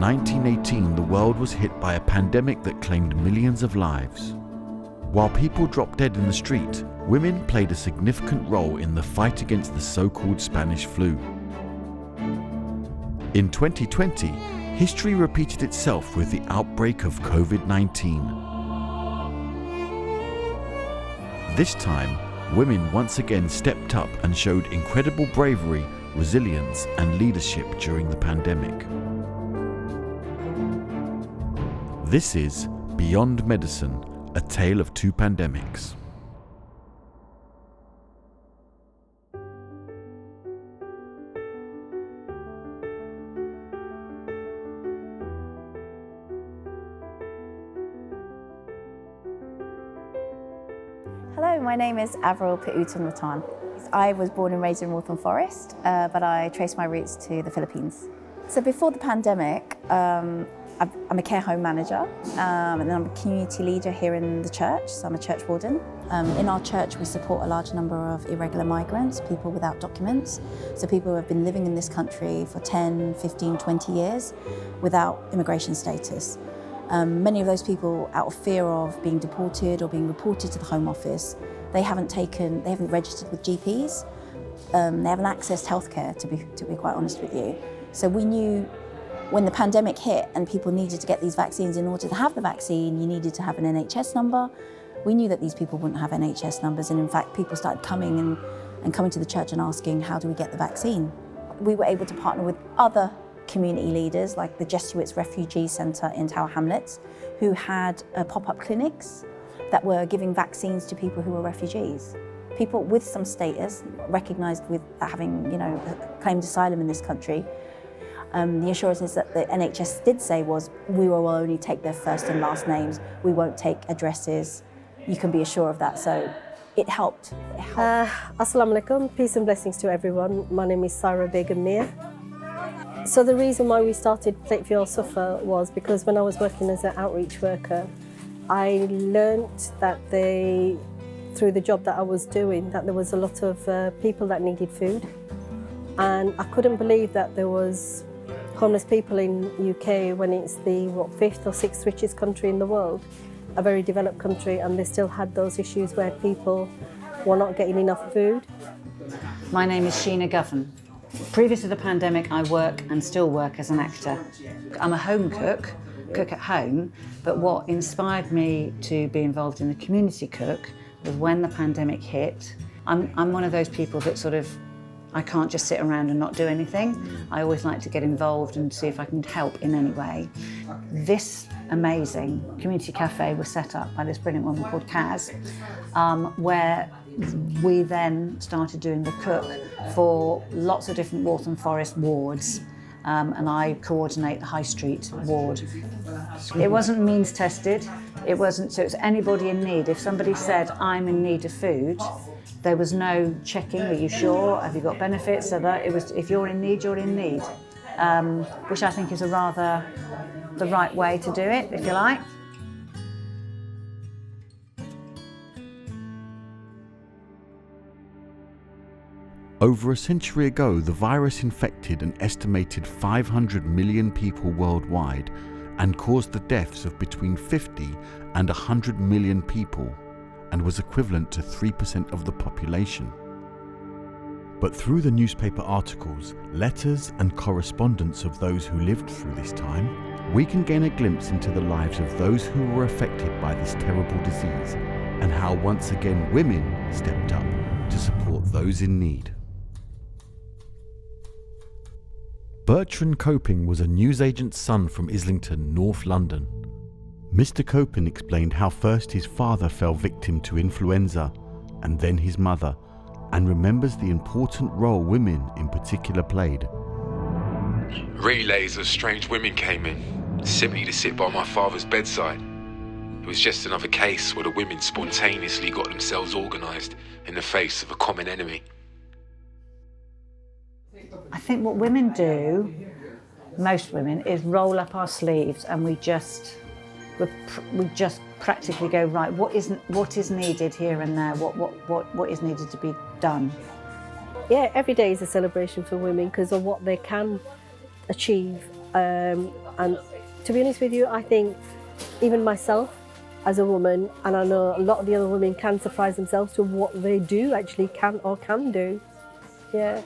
1918, the world was hit by a pandemic that claimed millions of lives. While people dropped dead in the street, women played a significant role in the fight against the so-called Spanish flu. In 2020, history repeated itself with the outbreak of COVID-19. This time, women once again stepped up and showed incredible bravery, resilience, and leadership during the pandemic. This is Beyond Medicine, a tale of two pandemics. Hello, my name is Avril Peutun-Ratan. I was born and raised in Hawthorne Forest, but I traced my roots to the Philippines. So before the pandemic, I'm a care home manager, and then I'm a community leader here in the church, so I'm a church warden. In our church, we support a large number of irregular migrants, people without documents, so people who have been living in this country for 10, 15, 20 years without immigration status. Many of those people, out of fear of being deported or being reported to the Home Office, they haven't registered with GPs, they haven't accessed healthcare, to be quite honest with you. So we knew when the pandemic hit and people needed to get these vaccines, in order to have the vaccine, you needed to have an NHS number. We knew that these people wouldn't have NHS numbers, and in fact, people started coming to the church and asking, how do we get the vaccine? We were able to partner with other community leaders, like the Jesuits Refugee Centre in Tower Hamlets, who had pop-up clinics that were giving vaccines to people who were refugees. People with some status, recognised with having, claimed asylum in this country. The assurances that the NHS did say was, we will only take their first and last names, we won't take addresses, you can be assured of that, so it helped. Assalamu alaikum, peace and blessings to everyone. My name is Sarah Begum Mir. So the reason why we started Plate for Your Suffer was because when I was working as an outreach worker, I learnt that through the job that I was doing, that there was a lot of people that needed food. And I couldn't believe that there was homeless people in UK when it's the fifth or sixth richest country in the world, a very developed country, and they still had those issues where people were not getting enough food. My name is Sheena Guffin. Previous to the pandemic, I work and still work as an actor. I'm a home cook at home, but what inspired me to be involved in the community cook was when the pandemic hit. I'm one of those people that I can't just sit around and not do anything. I always like to get involved and see if I can help in any way. This amazing community cafe was set up by this brilliant woman called Kaz, where we then started doing the cook for lots of different Hawthorne Forest wards, and I coordinate the High Street ward. It wasn't means tested, so it was anybody in need. If somebody said, I'm in need of food, there was no checking, are you sure, have you got benefits? So that it was, if you're in need, you're in need, which I think is the right way to do it, if you like. Over a century ago, the virus infected an estimated 500 million people worldwide and caused the deaths of between 50 and 100 million people, and was equivalent to 3% of the population. But through the newspaper articles, letters and correspondence of those who lived through this time, we can gain a glimpse into the lives of those who were affected by this terrible disease, and how once again women stepped up to support those in need. Bertrand Coping was a newsagent's son from Islington, North London. Mr. Coping explained how first his father fell victim to influenza, and then his mother, and remembers the important role women in particular played. Relays of strange women came in, simply to sit by my father's bedside. It was just another case where the women spontaneously got themselves organised in the face of a common enemy. I think what women do, most women, is roll up our sleeves and we just practically go, right, what is needed here and there, what is needed to be done. Yeah, every day is a celebration for women because of what they can achieve And to be honest with you, I think even myself as a woman, and I know a lot of the other women can surprise themselves to what they do actually can do. Yeah.